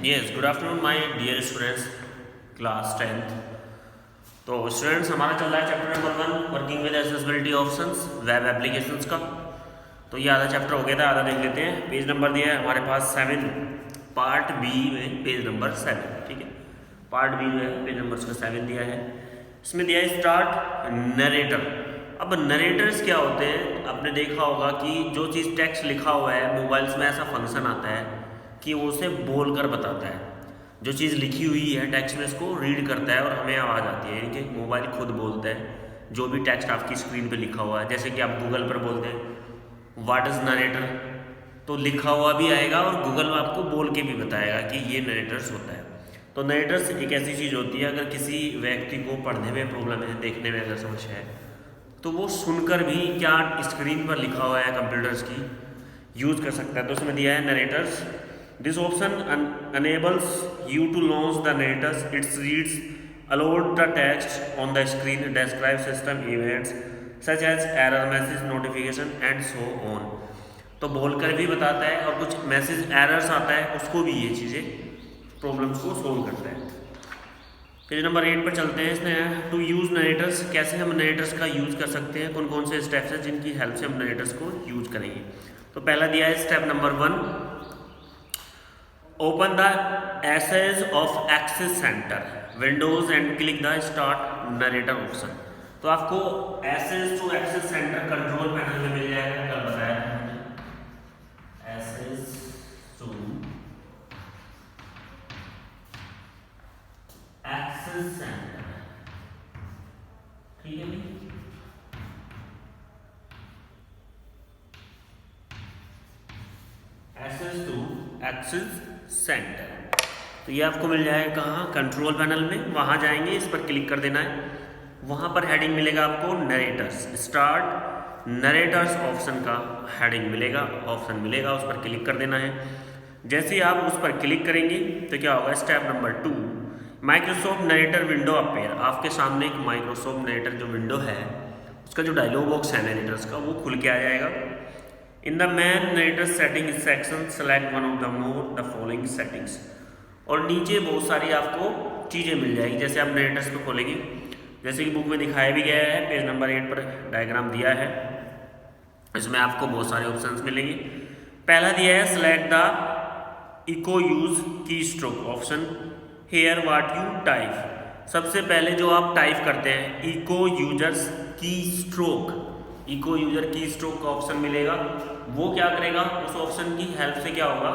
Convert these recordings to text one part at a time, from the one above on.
Yes, good afternoon my dear students, class 10th। तो students, हमारा चल रहा है chapter number 1 working with accessibility options web applications का। तो ये आधा चैप्टर हो गया था, आधा देख लेते हैं। पेज नंबर दिया है हमारे पास 7, पार्ट बी में पेज नंबर 7। ठीक है, पार्ट बी में पेज नंबर 7 दिया है। इसमें दिया है स्टार्ट नरेटर। अब नरेटर्स क्या होते हैं, आपने देखा होगा कि जो चीज़ टेक्स्ट लिखा हुआ है मोबाइल्स में ऐसा फंक्शन आता है कि वो उसे बोल कर बताता है। जो चीज़ लिखी हुई है टेक्स्ट में इसको रीड करता है और हमें आवाज़ आती है, यानी कि मोबाइल खुद बोलता है जो भी टेक्स्ट आपकी स्क्रीन पे लिखा हुआ है। जैसे कि आप गूगल पर बोलते हैं व्हाट इज़ नरेटर, तो लिखा हुआ भी आएगा और गूगल आपको बोल के भी बताएगा कि ये नरेटर्स होता है। तो नरेटर्स एक ऐसी चीज़ होती है, अगर किसी व्यक्ति को पढ़ने में प्रॉब्लम है, देखने में अगर समस्या है, तो वो सुनकर भी क्या स्क्रीन पर लिखा हुआ है कंप्यूटर्स की यूज़ कर सकता है। तो उसमें दिया है narrator's. This option enables you to launch the narrators. It reads aloud the text on the screen, describes system events such as error message, notification and so on. तो बोलकर भी बताता है और कुछ मैसेज एरर्स आता है उसको भी ये चीज़ें प्रॉब्लम्स को सोल्व करता है। पेज नंबर 8 पर चलते हैं। इसमें टू यूज़ नरेटर्स, कैसे हम नरेटर्स का यूज़ कर सकते हैं, कौन कौन से स्टेप्स हैं जिनकी हेल्प से हम नरेटर्स को यूज़ करेंगे। तो पहला दिया है step number 1, open the ease of access center windows and click the start narrator option. तो आपको ease to access center control panel में मिल जाएगा, कल बताया था मैंने। एसेज टू एक्सेस सेंटर, ठीक है भाई। एसेज टू एक्सेस सेंटर, तो ये आपको मिल जाएगा कहाँ, कंट्रोल पैनल में। वहाँ जाएंगे, इस पर क्लिक कर देना है। वहाँ पर हेडिंग मिलेगा आपको नरेटर्स, स्टार्ट नरेटर्स ऑप्शन का हेडिंग मिलेगा, ऑप्शन मिलेगा, उस पर क्लिक कर देना है। जैसे ही आप उस पर क्लिक करेंगे तो क्या होगा, step number 2, Microsoft narrator window appear. आपके सामने एक माइक्रोसॉफ्ट नरेटर जो विंडो है उसका जो डायलॉग बॉक्स है नरेटर्स का, वो खुल के आ जाएगा। In the man narrator setting section select one of the more the following settings. और नीचे बहुत सारी आपको चीज़ें मिल जाएगी। जैसे आप नरेटर्स को खोलेंगे, जैसे कि बुक में दिखाया भी गया है, पेज नंबर 8 पर डायग्राम दिया है, इसमें आपको बहुत सारे ऑप्शंस मिलेंगे। पहला दिया है select the echo use key stroke option, hear what you type. सबसे पहले जो आप टाइप करते हैं echo users key stroke, echo user key stroke का ऑप्शन मिलेगा। वो क्या करेगा, उस ऑप्शन की हेल्प से क्या होगा,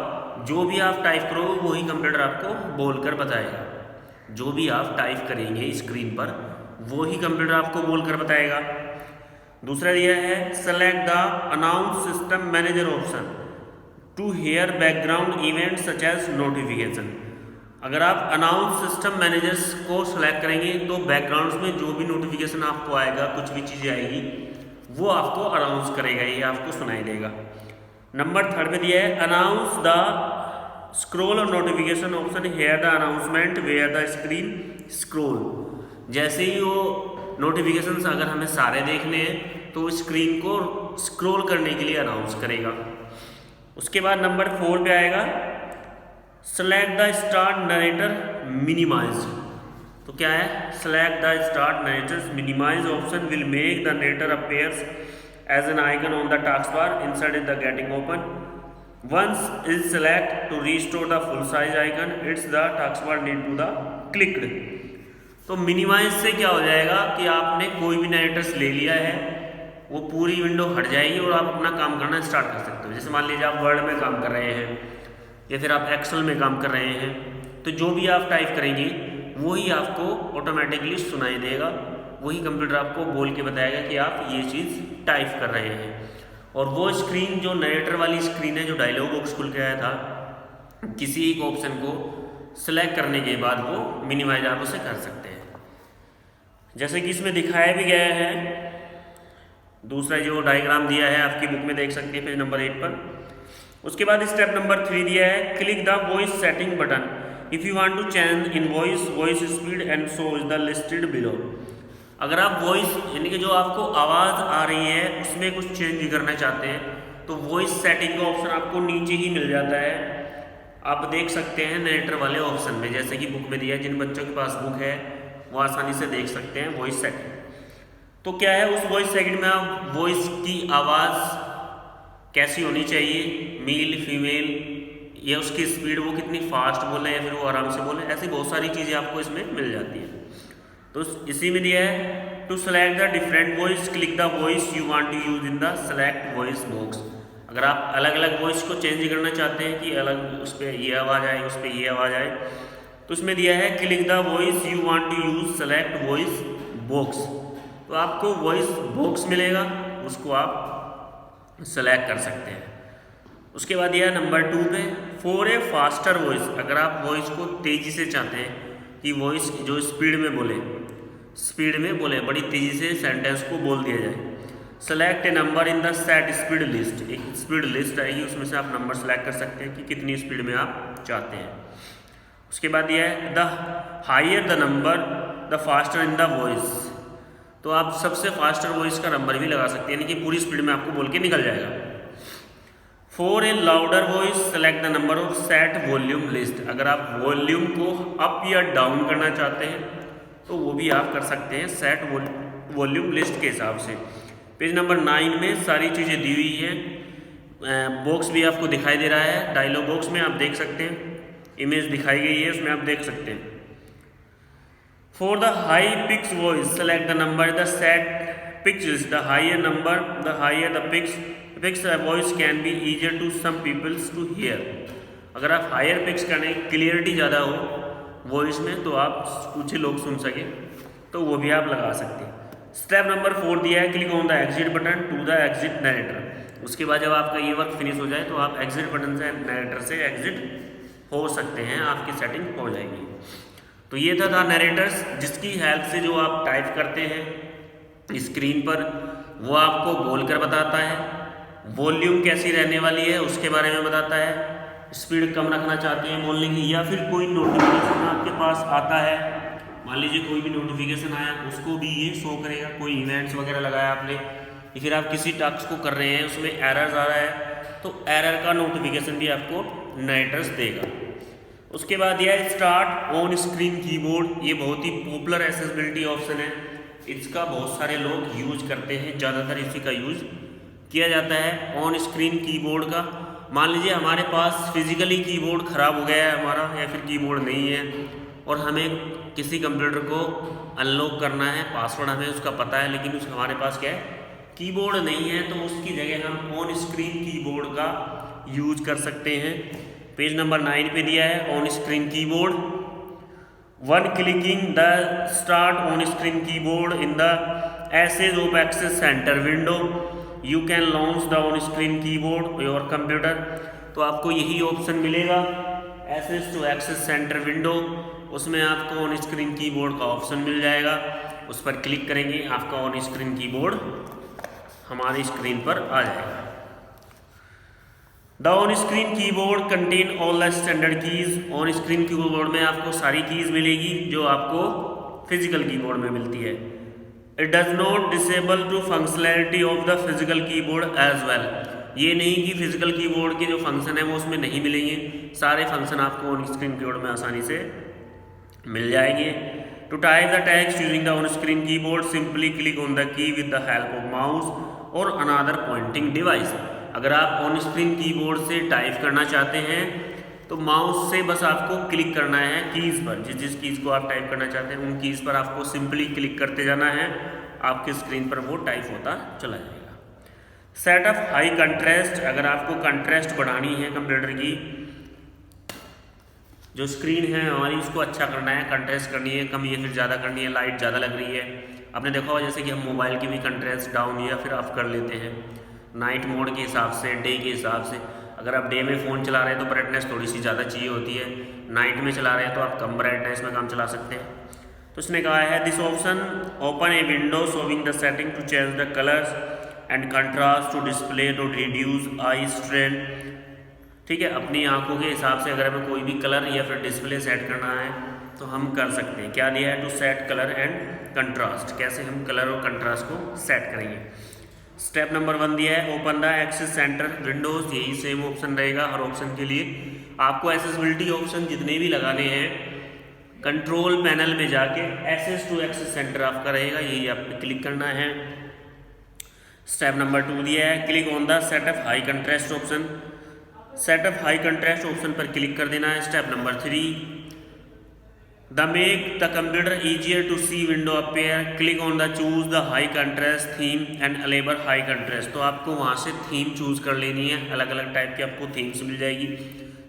जो भी आप टाइप करोगे वही कंप्यूटर आपको बोलकर बताएगा। जो भी आप टाइप करेंगे स्क्रीन पर वो ही कंप्यूटर आपको बोलकर बताएगा। दूसरा दिया है select the announce system manager option to hear background event such as notification. अगर आप अनाउंस सिस्टम मैनेजर्स को सेलेक्ट करेंगे तो बैकग्राउंड में जो भी नोटिफिकेशन आपको आएगा, कुछ भी चीज़ें आएगी, वो आपको अनाउंस करेगा, ये आपको सुनाई देगा। नंबर 3 पे दिया है अनाउंस द स्क्रॉल और notification option, hear the announcement where the screen scroll. जैसे ही वो नोटिफिकेशंस अगर हमें सारे देखने हैं तो स्क्रीन को स्क्रॉल करने के लिए अनाउंस करेगा। उसके बाद नंबर 4 पे आएगा select the start narrator minimize. तो क्या है, select the start narrators minimize option will make the narrator appears as an icon on the task bar insert in the getting open. Once is select to restore the full size icon, it's the task bar need to the clicked. तो minimize से क्या हो जाएगा कि आपने कोई भी narrator's ले लिया है, वो पूरी विंडो हट जाएगी और आप अपना काम करना स्टार्ट कर सकते हो। जैसे मान लीजिए आप वर्ड में काम कर रहे हैं या फिर आप एक्सेल में काम कर रहे हैं, तो जो भी आप टाइप करेंगे वही आपको ऑटोमेटिकली सुनाई देगा, वही कंप्यूटर आपको बोल के बताएगा कि आप ये चीज़ टाइप कर रहे हैं। और वो स्क्रीन जो नरेटर वाली स्क्रीन है, जो डायलॉग बॉक्स खुल के आया था, किसी एक ऑप्शन को सिलेक्ट करने के बाद वो मिनिमाइज आप उसे कर सकते हैं, जैसे कि इसमें दिखाया भी गया है। दूसरा जो डायग्राम दिया है आपकी बुक में देख सकते हैं पेज नंबर 8 पर। उसके बाद स्टेप नंबर 3 दिया है click the voice setting button if you want to change in voice speed and so is the listed below. अगर आप वॉइस यानी कि जो आपको आवाज़ आ रही है उसमें कुछ चेंज करना चाहते हैं तो वॉइस सेटिंग का ऑप्शन आपको नीचे ही मिल जाता है। आप देख सकते हैं नरेटर वाले ऑप्शन में, जैसे कि बुक में दिया है, जिन बच्चों के पास बुक है वो आसानी से देख सकते हैं वॉइस सेटिंग। तो क्या है उस वॉइस सेटिंग में आप वॉइस की आवाज़ कैसी होनी चाहिए, मेल फीमेल, या उसकी स्पीड वो कितनी फास्ट बोले या फिर वो आराम से बोले, ऐसी बहुत सारी चीज़ें आपको इसमें मिल जाती है। तो इसी में दिया है to select the different voice click the voice you want to use in the select voice box. अगर आप अलग अलग वॉइस को चेंज करना चाहते हैं कि अलग उस पर ये आवाज़ आए उस पर ये आवाज़ आए, तो उसमें दिया है click the voice you want to use select voice box. तो आपको वॉइस बॉक्स मिलेगा, उसको आप सेलेक्ट कर सकते हैं। उसके बाद यह नंबर 2 पे फॉर ए फास्टर वॉइस, अगर आप वॉइस को तेज़ी से चाहते हैं कि वॉइस जो स्पीड में बोले बड़ी तेज़ी से सेंटेंस को बोल दिया जाए, select A number in the set speed list. एक स्पीड लिस्ट आएगी, उसमें से आप नंबर सेलेक्ट कर सकते हैं कि कितनी स्पीड में आप चाहते हैं। उसके बाद यह है the higher the number the faster in the voice. तो आप सबसे फास्टर वॉइस का नंबर भी लगा सकते हैं, यानी कि पूरी स्पीड में आपको बोल के निकल जाएगा। For a louder voice select the number of set volume list. अगर आप वॉल्यूम को अप या डाउन करना चाहते हैं तो वो भी आप कर सकते हैं सेट वॉल्यूम लिस्ट के हिसाब से। पेज नंबर 9 में सारी चीज़ें दी हुई हैं। बॉक्स भी आपको दिखाई दे रहा है, डायलॉग बॉक्स में आप देख सकते हैं, इमेज दिखाई गई है उसमें आप देख सकते हैं। For the high pitch voice select the number the set pitch, the higher number the higher the pitch voice can be easier to some peoples to hear. अगर आप हायर पिक्स करने क्लियरिटी ज़्यादा हो वॉइस में तो आप कुछ लोग सुन सके तो वो भी आप लगा सकते हैं। स्टेप नंबर 4 दिया है click on the exit button to the exit narrator. उसके बाद जब आपका ये वर्क फिनिश हो जाए तो आप एग्जिट बटन से नरेटर से एग्जिट हो सकते हैं, आपकी सेटिंग हो जाएगी। तो ये था नरेटर्स, जिसकी हेल्प से जो आप टाइप करते हैं स्क्रीन पर वो आपको बोलकर बताता है, वॉल्यूम कैसी रहने वाली है उसके बारे में बताता है, स्पीड कम रखना चाहते हैं बोलने की, या फिर कोई नोटिफिकेशन आपके पास आता है, मान लीजिए कोई भी नोटिफिकेशन आया उसको भी ये शो करेगा। कोई इवेंट्स वगैरह लगाया आपने या फिर आप किसी टास्क को कर रहे हैं उसमें एरर्स आ रहा है तो एरर का नोटिफिकेशन भी आपको नरेटर्स देगा। उसके बाद यह स्टार्ट ऑन स्क्रीन कीबोर्ड, ये बहुत ही पॉपुलर एक्सेसिबिलिटी ऑप्शन है, इसका बहुत सारे लोग यूज करते हैं, ज़्यादातर इसी का यूज किया जाता है ऑन स्क्रीन कीबोर्ड का। मान लीजिए हमारे पास फिजिकली कीबोर्ड ख़राब हो गया है हमारा, या फिर कीबोर्ड नहीं है और हमें किसी कंप्यूटर को अनलॉक करना है, पासवर्ड हमें उसका पता है लेकिन हमारे पास क्या है कीबोर्ड नहीं है, तो उसकी जगह हम ऑन स्क्रीन कीबोर्ड का यूज कर सकते हैं। पेज नंबर 9 पे दिया है on screen keyboard. When clicking the start on screen keyboard in the ease of access center window you can launch the on screen keyboard your computer. तो आपको यही ऑप्शन मिलेगा ease to access center window, उसमें आपको on screen keyboard का option मिल जाएगा, उस पर क्लिक करेंगे आपका ऑन स्क्रीन कीबोर्ड हमारी स्क्रीन पर आ जाएगा। The on screen keyboard contain all the standard keys. On screen keyboard में आपको सारी कीज मिलेगी जो आपको फिजिकल कीबोर्ड में मिलती है। It does not disable to functionality of the physical keyboard as well. ये नहीं कि फिजिकल कीबोर्ड के जो फंक्शन है वो उसमें नहीं मिलेंगे, सारे फंक्शन आपको ऑन स्क्रीन कीबोर्ड में आसानी से मिल जाएंगे। To type the text using the on screen keyboard simply click on the key with the help of mouse और अनदर पॉइंटिंग डिवाइस। अगर आप ऑन स्क्रीन कीबोर्ड से टाइप करना चाहते हैं तो माउस से बस आपको क्लिक करना है कीज़ पर, जिस कीज़ को आप टाइप करना चाहते हैं उन कीज़ पर आपको सिंपली क्लिक करते जाना है, आपके स्क्रीन पर वो टाइप होता चला जाएगा। सेट ऑफ हाई कंट्रास्ट, अगर आपको कंट्रास्ट बढ़ानी है कंप्यूटर की जो स्क्रीन है हमारी उसको अच्छा करना है, कंट्रास्ट करनी है कम या फिर ज़्यादा करनी है, लाइट ज़्यादा लग रही है, आपने देखा होगा जैसे कि हम मोबाइल की भी कंट्रास्ट डाउन या फिर ऑफ कर लेते हैं नाइट मोड के हिसाब से, डे के हिसाब से। अगर आप डे में फ़ोन चला रहे हैं तो ब्राइटनेस थोड़ी सी ज़्यादा चाहिए होती है, नाइट में चला रहे हैं तो आप कम ब्राइटनेस में काम चला सकते हैं। तो इसने कहा है this option open a window showing the setting to change the colours and contrast to display to reduce eye strain. ठीक है, अपनी आंखों के हिसाब से अगर हमें कोई भी कलर या फिर डिस्प्ले सेट करना है तो हम कर सकते हैं। क्या दिया है to set colour and contrast, कैसे हम कलर और कंट्रास्ट को सेट करेंगे। स्टेप नंबर 1 दिया है, open the access center windows, यही सेम ऑप्शन रहेगा हर ऑप्शन के लिए। आपको एक्सेसिबिलिटी ऑप्शन जितने भी लगाने हैं कंट्रोल पैनल में जाके एक्सेस टू एक्सेस सेंटर आपका रहेगा, यही आप पे क्लिक करना है। स्टेप नंबर 2 दिया है, click on the setup high contrast option, setup high contrast option पर क्लिक कर देना है। Step number 3, the make the computer easier to see window appear, click on the choose the high contrast theme and enable high contrast. तो आपको वहाँ से theme choose कर लेनी है, अलग अलग टाइप की आपको थीम्स मिल जाएगी।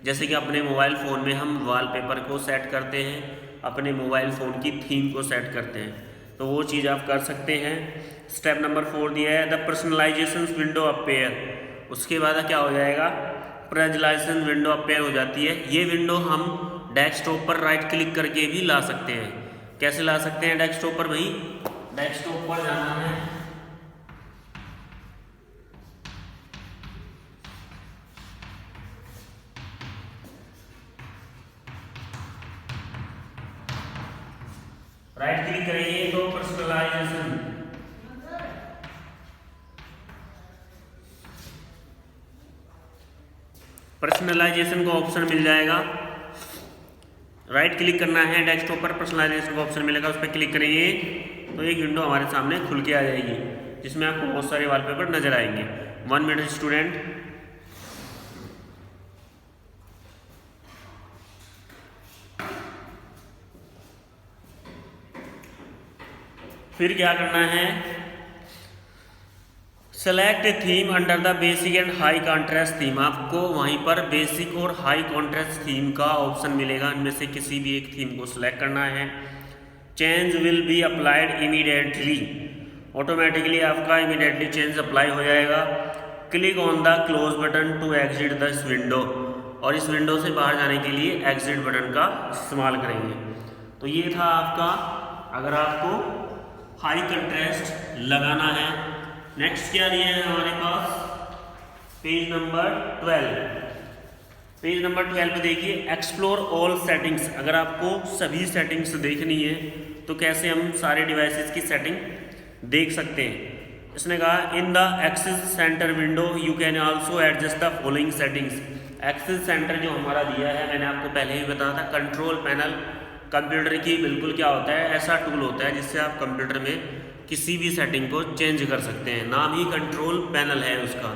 जैसे कि अपने मोबाइल फ़ोन में हम वॉलपेपर को सेट करते हैं, अपने मोबाइल फ़ोन की थीम को सेट करते हैं, तो वो चीज़ आप कर सकते हैं। स्टेप नंबर 4 दिया है, द पर्सनलाइजेशन विंडो अपेयर, उसके बाद क्या हो जाएगा, पर्सनलाइजेशन विंडो अपेयर हो जाती है। ये विंडो हम डेस्कटॉप पर राइट क्लिक करके भी ला सकते हैं। कैसे ला सकते हैं डेस्कटॉप पर भाई, डेस्कटॉप पर जाना है, राइट क्लिक करेंगे तो पर्सनलाइजेशन का ऑप्शन मिल जाएगा। राइट क्लिक करना है, डेस्कटॉप पर पर्सनलाइजेशन का ऑप्शन मिलेगा, उस पर क्लिक करेंगे तो एक विंडो हमारे सामने खुल के आ जाएगी, जिसमें आपको बहुत सारे वॉलपेपर नजर आएंगे। 1 मिनट स्टूडेंट। फिर क्या करना है, select theme under the basic and high contrast theme, आपको वहीं पर बेसिक और हाई कॉन्ट्रास्ट थीम का ऑप्शन मिलेगा, इनमें से किसी भी एक थीम को सिलेक्ट करना है। Change will be applied immediately, automatically आपका इमीडिएटली चेंज अप्लाई हो जाएगा। Click on the close button to exit this window, और इस विंडो से बाहर जाने के लिए एग्जिट बटन का इस्तेमाल करेंगे। तो ये था आपका, अगर आपको हाई कंट्रास्ट लगाना है। नेक्स्ट क्या दिया है हमारे पास, पेज नंबर 12। पेज नंबर 12 पे देखिए, एक्सप्लोर ऑल सेटिंग्स, अगर आपको सभी सेटिंग्स देखनी है तो कैसे हम सारे डिवाइसेस की सेटिंग देख सकते हैं। इसने कहा in the access center window you can also adjust the following settings. Access center जो हमारा दिया है, मैंने आपको पहले ही बताया था, कंट्रोल पैनल कंप्यूटर की बिल्कुल क्या होता है, ऐसा टूल होता है जिससे आप कंप्यूटर में किसी भी सेटिंग को चेंज कर सकते हैं। नाम ही कंट्रोल पैनल है उसका,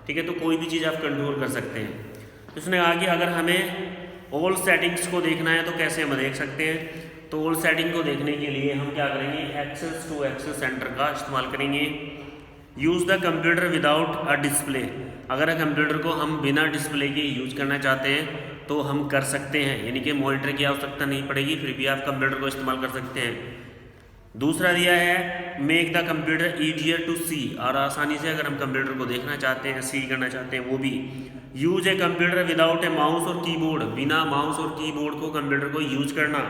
ठीक है, तो कोई भी चीज़ आप कंट्रोल कर सकते हैं। उसने कहा कि अगर हमें ऑल सेटिंग्स को देखना है तो कैसे हम देख सकते हैं, तो ऑल सेटिंग को देखने के लिए हम क्या करेंगे, एक्सेस टू एक्सेस सेंटर का इस्तेमाल करेंगे। Use the computer without a display, अगर कंप्यूटर को हम बिना डिस्प्ले के यूज करना चाहते हैं तो हम कर सकते हैं, यानी कि मॉनिटर की आवश्यकता नहीं पड़ेगी, फिर भी आप कंप्यूटर को इस्तेमाल कर सकते हैं। दूसरा दिया है make the computer easier to see, और आसानी से अगर हम कंप्यूटर को देखना चाहते हैं, सी करना चाहते हैं, वो भी। Use a computer without a mouse और कीबोर्ड, बिना माउस और कीबोर्ड को कंप्यूटर को यूज करना।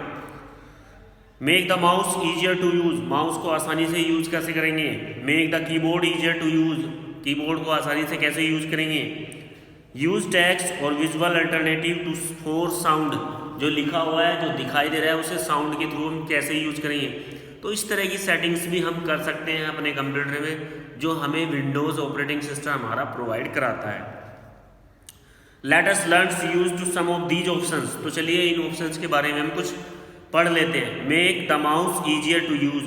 Make the mouse easier to use, mouse को आसानी से यूज कैसे करेंगे। Make the keyboard easier to use, keyboard को आसानी से कैसे यूज करेंगे। यूज टेक्स्ट और visual alternative to for sound, जो लिखा हुआ है, जो दिखाई दे रहा है, उसे साउंड के थ्रू हम कैसे यूज करेंगे। तो इस तरह की सेटिंग्स भी हम कर सकते हैं अपने कंप्यूटर में, जो हमें विंडोज़ ऑपरेटिंग सिस्टम हमारा प्रोवाइड कराता है। Let us learn use to some of these options, तो चलिए इन ऑप्शंस के बारे में हम कुछ पढ़ लेते हैं। Make the mouse easier to use,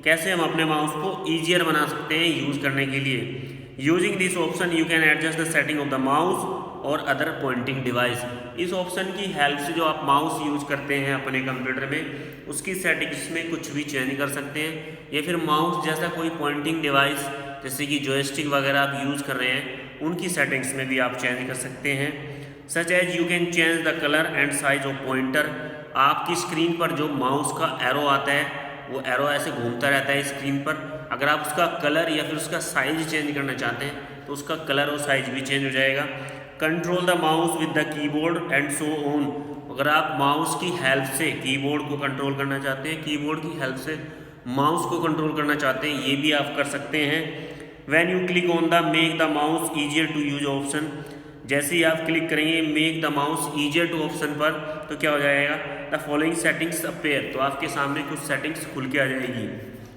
कैसे हम अपने माउस को ईजियर बना सकते हैं यूज करने के लिए। Using this option you can adjust the setting of the mouse और अदर पॉइंटिंग डिवाइस, इस ऑप्शन की हेल्प से जो आप माउस यूज करते हैं अपने कंप्यूटर में, उसकी सेटिंग्स में कुछ भी चेंज कर सकते हैं, या फिर माउस जैसा कोई पॉइंटिंग डिवाइस जैसे कि जॉयस्टिक वगैरह आप यूज कर रहे हैं, उनकी सेटिंग्स में भी आप चेंज कर सकते हैं। Such as you can change the colour and size of pointer, आपकी स्क्रीन पर जो माउस का एरो आता है, वो एरो ऐसे घूमता रहता है स्क्रीन पर, अगर आप उसका कलर या फिर उसका साइज चेंज करना चाहते हैं तो उसका कलर और साइज भी चेंज हो जाएगा। Control the mouse with the keyboard and so on, अगर आप माउस की हेल्प से कीबोर्ड को कंट्रोल करना चाहते हैं, कीबोर्ड की हेल्प से माउस को कंट्रोल करना चाहते हैं, ये भी आप कर सकते हैं। When you click on the make the mouse easier to use option, जैसे ही आप क्लिक करेंगे make the mouse easier to option पर, तो क्या हो जाएगा, द फॉलोइंग सेटिंग्स अपेयर, तो आपके सामने कुछ सेटिंग्स खुल के आ जाएगी।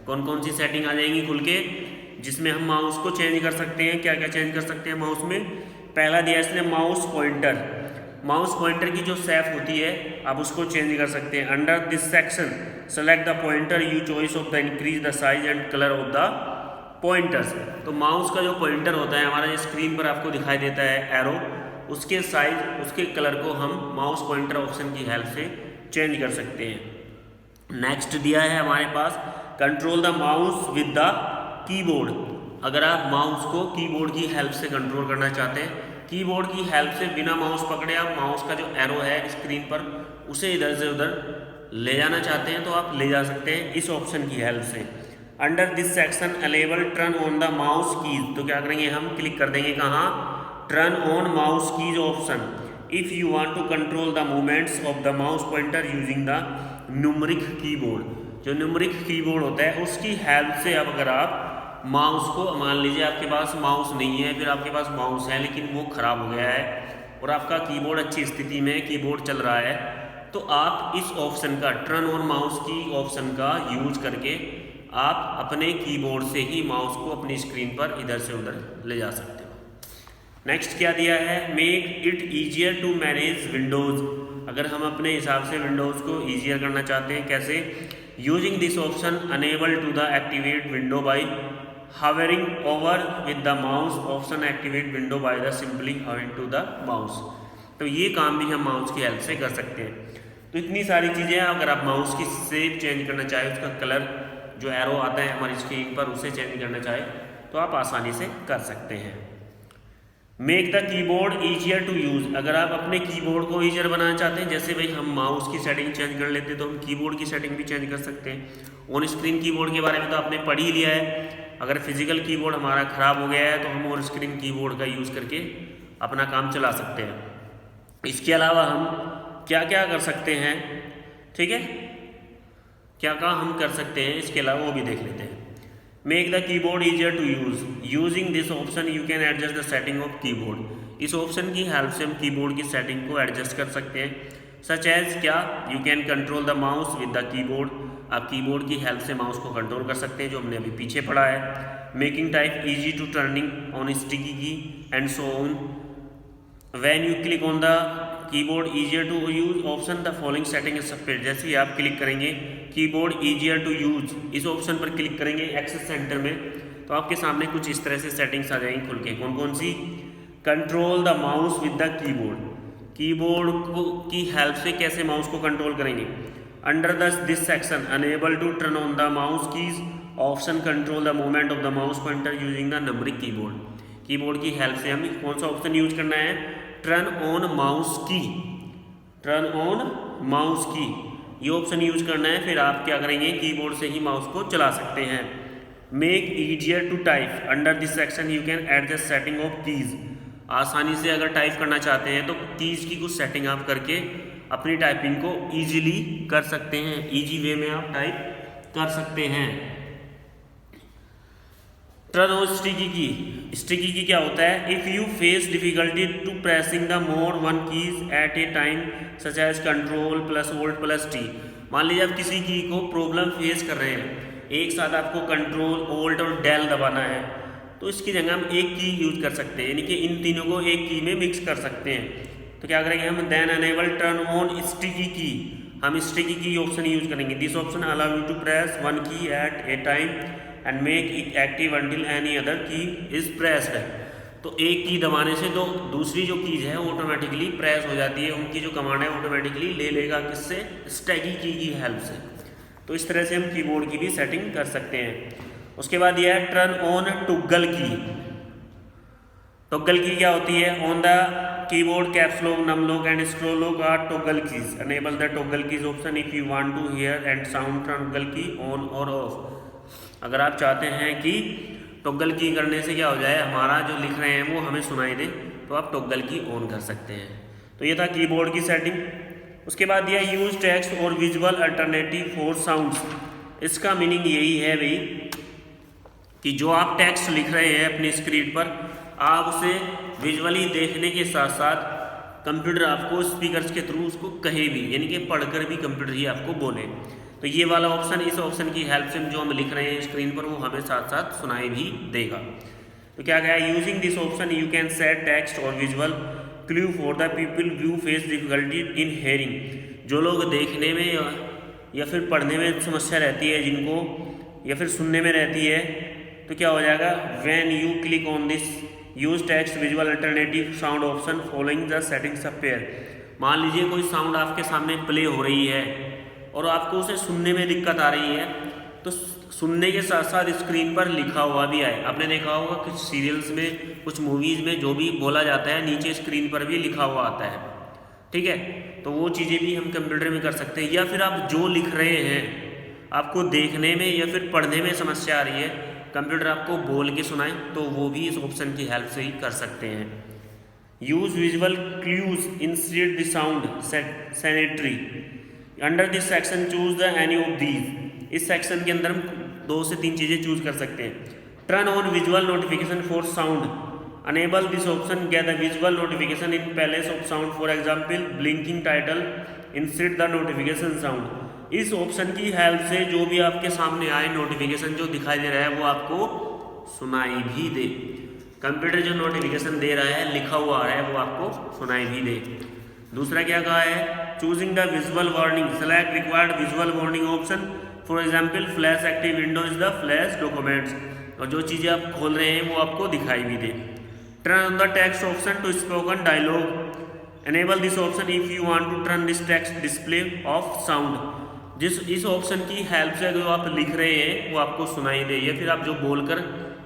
कौन कौन सी सेटिंग आ जाएंगी खुल के, जिसमें हम माउस को चेंज कर सकते हैं। क्या क्या चेंज कर सकते हैं माउस में? पहला दिया इसने माउस पॉइंटर। माउस पॉइंटर की जो शेप होती है आप उसको चेंज कर सकते हैं। Under this section select the pointer, you choice of the increase the size and colour of the pointers. तो माउस का जो पॉइंटर होता है हमारा, स्क्रीन पर आपको दिखाई देता है एरो, उसके साइज उसके कलर को हम माउस पॉइंटर ऑप्शन की हेल्प से चेंज कर सकते हैं। नेक्स्ट दिया है हमारे पास control the mouse with the keyboard. अगर आप माउस को कीबोर्ड की हेल्प से कंट्रोल करना चाहते हैं, कीबोर्ड की हेल्प से बिना माउस पकड़े आप माउस का जो एरो है स्क्रीन पर उसे इधर से उधर ले जाना चाहते हैं तो आप ले जा सकते हैं इस ऑप्शन की हेल्प से। Under this section labelled turn on the mouse keys. तो क्या करेंगे हम? क्लिक कर देंगे कहाँ? Turn on mouse keys option. If you want to control the movements of the mouse pointer using the numeric keyboard. जो numeric keyboard होता है उसकी हेल्प से अब अगर आप माउस को, मान लीजिए आपके पास माउस नहीं है, फिर आपके पास माउस है लेकिन वो ख़राब हो गया है और आपका कीबोर्ड अच्छी स्थिति में कीबोर्ड चल रहा है, तो आप इस ऑप्शन का, टर्न ऑन माउस की ऑप्शन का यूज करके आप अपने कीबोर्ड से ही माउस को अपनी स्क्रीन पर इधर से उधर ले जा सकते हो। नेक्स्ट क्या दिया है? Make it easier to manage windows. अगर हम अपने हिसाब से विंडोज़ को ईजियर करना चाहते हैं, कैसे? Using this option enable to the activate window by hovering over with the mouse option activate window by the simply hovering to the mouse। तो ये काम भी हम माउस की हेल्प से कर सकते हैं। तो इतनी सारी चीज़ें हैं। अगर आप माउस की शेप चेंज करना चाहें, उसका कलर जो एरो आता है हमारी स्क्रीन पर उसे चेंज करना चाहें तो आप आसानी से कर सकते हैं। Make the keyboard easier to use. अगर आप अपने कीबोर्ड को ईजियर बनाना चाहते हैं, जैसे भाई हम माउस की सेटिंग चेंज कर लेते हैं तो हम कीबोर्ड की सेटिंग भी चेंज कर सकते हैं। ऑन स्क्रीन कीबोर्ड के बारे में तो आपने पढ़ ही लिया है। अगर फिजिकल कीबोर्ड हमारा ख़राब हो गया है तो हम ऑन स्क्रीन कीबोर्ड का यूज़ करके अपना काम चला सकते हैं। इसके अलावा हम क्या क्या कर सकते हैं, ठीक है, क्या क्या हम कर सकते हैं इसके अलावा वो भी देख लेते हैं। Make the keyboard easier to use. Using this option you can adjust the setting of keyboard. इस ऑप्शन की हेल्प से हम कीबोर्ड की सेटिंग को एडजस्ट कर सकते हैं। सच एज क्या? You can control the mouse with the keyboard. आप कीबोर्ड की हेल्प से माउस को कंट्रोल कर सकते हैं, जो हमने अभी पीछे पढ़ा है। Making type easy to turning on sticky key and so on. When you click on the keyboard easier to use option the following setting is appear. जैसे ही आप क्लिक करेंगे कीबोर्ड ईजियर टू यूज, इस option पर click करेंगे access centre में, तो आपके सामने कुछ इस तरह से सेटिंग्स आ जाएंगी खुल के। कौन कौन सी? Control the mouse with the keyboard. Keyboard की हेल्प से कैसे माउस को कंट्रोल करेंगे। Under this section enable to turn on the mouse keys option control the movement of the mouse pointer using the numeric keyboard. Keyboard की help से हमें कौन सा ऑप्शन यूज करना है? Turn on mouse key. Turn on mouse key ये option use करना है। फिर आप क्या करेंगे? कीबोर्ड से ही माउस को चला सकते हैं। Make easier to type. Under this section you can adjust setting of keys. आसानी से अगर टाइप करना चाहते हैं तो कीज की कुछ सेटिंग आप करके अपनी टाइपिंग को ईजिली कर सकते हैं, ईजी वे में आप टाइप कर सकते हैं। Turn on sticky key. Sticky key क्या होता है? If you face difficulty to pressing the more one keys at a time such as control plus alt plus T. मान लीजिए आप किसी की को प्रॉब्लम फेस कर रहे हैं, एक साथ आपको कंट्रोल ओल्ट और डेल दबाना है, तो इसकी जगह हम एक की यूज कर सकते हैं, यानी कि इन तीनों को एक की में मिक्स कर सकते हैं। तो क्या करेंगे हम? Then enable turn on sticky key. हम स्टिकी की ऑप्शन यूज करेंगे। This option allow you to press one key at a time and make it active until any other key is pressed. तो एक की दबाने से तो दूसरी जो कीज है ऑटोमेटिकली प्रेस हो जाती है, उनकी जो कमांड है ऑटोमेटिकली ले लेगा किससे? स्टैकी की हेल्प से। तो इस तरह से हम कीबोर्ड की भी सेटिंग कर सकते हैं। उसके बाद यह है turn on toggle key. Toggle key क्या होती है? On the keyboard caps lock, num lock and scroll lock are toggle keys. Enable the toggle keys option if you want to hear and sound toggle key on और off. अगर आप चाहते हैं कि toggle की करने से क्या हो जाए, हमारा जो लिख रहे हैं वो हमें सुनाई दे, तो आप टॉगल की ऑन कर सकते हैं। तो ये था कीबोर्ड की सेटिंग। उसके बाद दिया यूज टेक्स्ट और विजुअल अल्टरनेटिव फॉर साउंड्स। इसका मीनिंग यही है भाई कि जो आप टेक्स्ट लिख रहे हैं अपनी स्क्रीन पर, आप उसे विजुअली देखने के साथ साथ कंप्यूटर आपको स्पीकर्स के थ्रू उसको कहे भी, यानी कि पढ़कर भी कंप्यूटर ही आपको बोले। तो ये वाला ऑप्शन, इस ऑप्शन की हेल्प से जो हम लिख रहे हैं स्क्रीन पर, वो हमें साथ साथ सुनाई भी देगा। तो क्या कहा, using this option you can set text और visual clue for the people who face difficulty in hearing. जो लोग देखने में या फिर पढ़ने में समस्या रहती है जिनको, या फिर सुनने में रहती है, तो क्या हो जाएगा, when you click on this use text visual alternative sound option following the settings appear. मान लीजिए कोई साउंड आपके सामने प्ले हो रही है और आपको उसे सुनने में दिक्कत आ रही है, तो सुनने के साथ साथ स्क्रीन पर लिखा हुआ भी आए। आपने देखा होगा कुछ सीरियल्स में, कुछ मूवीज़ में जो भी बोला जाता है नीचे स्क्रीन पर भी लिखा हुआ आता है, ठीक है। तो वो चीज़ें भी हम कंप्यूटर में कर सकते हैं। या फिर आप जो लिख रहे हैं, आपको देखने में या फिर पढ़ने में समस्या आ रही है, कंप्यूटर आपको बोल के सुनाए, तो वो भी इस ऑप्शन की हेल्प से ही कर सकते हैं। Use visual clues instead the sound sanitary. Under this section choose the any of these. इस सेक्शन के अंदर हम 2 से 3 चीज़ें चूज कर सकते हैं। Turn on visual notification for sound. Enable this option get the visual notification in place of sound, for example blinking title instead the notification sound. इस ऑप्शन की हेल्प से जो भी आपके सामने आए नोटिफिकेशन जो दिखाई दे रहा है वो आपको सुनाई भी दे। कंप्यूटर जो नोटिफिकेशन दे रहा है, लिखा हुआ आ रहा है, वो आपको सुनाई भी दे। दूसरा क्या कहा है, choosing the visual warning, select required visual warning option, for example flash active window is the flash documents. और जो चीज़ें आप खोल रहे हैं वो आपको दिखाई भी दे। Turn on the text option to spoken dialogue. Enable this option if you want to turn this text display off sound. इस ऑप्शन की हेल्प से जो आप लिख रहे हैं वो आपको सुनाई दे, या फिर आप जो बोलकर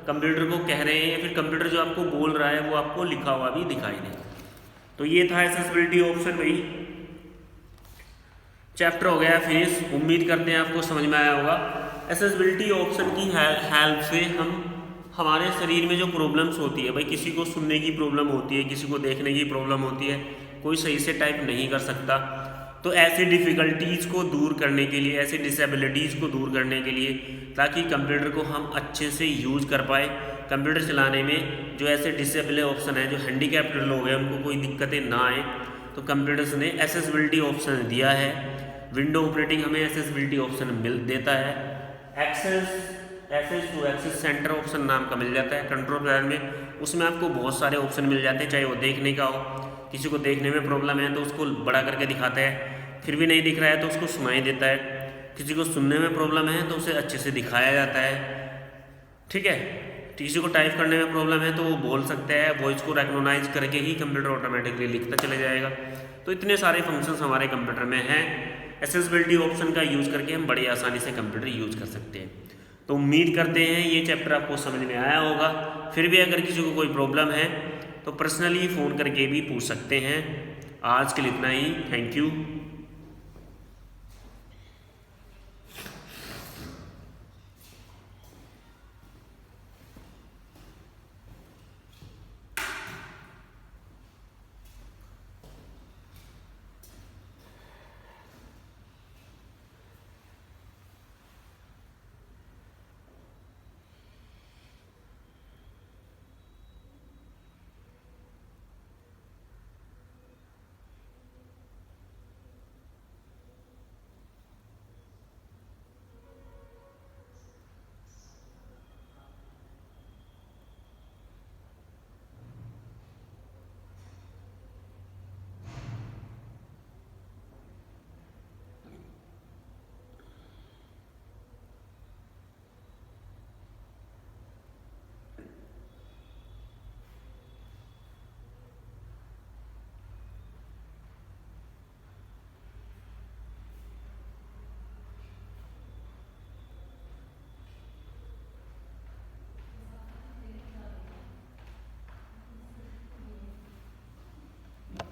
कंप्यूटर को कह रहे हैं, या फिर कंप्यूटर जो आपको बोल रहा है वो आपको लिखा हुआ भी दिखाई दे। तो ये था एक्सेसिबिलिटी ऑप्शन। भाई चैप्टर हो गया फिनिश। उम्मीद करते हैं आपको समझ में आया होगा। एक्सेसिबिलिटी ऑप्शन की हेल्प से हम हमारे शरीर में जो प्रॉब्लम्स होती है, भाई किसी को सुनने की प्रॉब्लम होती है, किसी को देखने की प्रॉब्लम होती है, कोई सही से टाइप नहीं कर सकता, तो ऐसी डिफ़िकल्टीज़ को दूर करने के लिए, ऐसी डिसेबिलिटीज़ को दूर करने के लिए, ताकि कंप्यूटर को हम अच्छे से यूज़ कर पाए, कंप्यूटर चलाने में जो ऐसे डिसेबल ऑप्शन है, जो हैंडीकैप्ड लोग हैं, उनको कोई दिक्कतें ना आए, तो कंप्यूटर्स ने एक्सेसिबिलिटी ऑप्शन दिया है। विंडो ऑपरेटिंग हमें एक्सेसिबिलिटी ऑप्शन देता है। Access to access center option नाम का मिल जाता है कंट्रोल पैनल में। उसमें आपको बहुत सारे ऑप्शन मिल जाते हैं, चाहे वो देखने का हो, किसी को देखने में प्रॉब्लम है तो उसको बड़ा करके दिखाता है, फिर भी नहीं दिख रहा है तो उसको सुनाई देता है, किसी को सुनने में प्रॉब्लम है तो उसे अच्छे से दिखाया जाता है, ठीक है। किसी को टाइप करने में प्रॉब्लम है तो वो बोल सकता है, वॉइस को रिकॉग्नाइज करके ही कंप्यूटर ऑटोमेटिकली लिखता चला जाएगा। तो इतने सारे फंक्शंस हमारे कंप्यूटर में हैं। एक्सेसिबिलिटी ऑप्शन का यूज़ करके हम बड़ी आसानी से कंप्यूटर यूज़ कर सकते हैं। तो उम्मीद करते हैं ये चैप्टर आपको समझ में आया होगा। फिर भी अगर किसी को कोई प्रॉब्लम है तो पर्सनली फ़ोन करके भी पूछ सकते हैं। आज के लिए इतना ही। Thank you.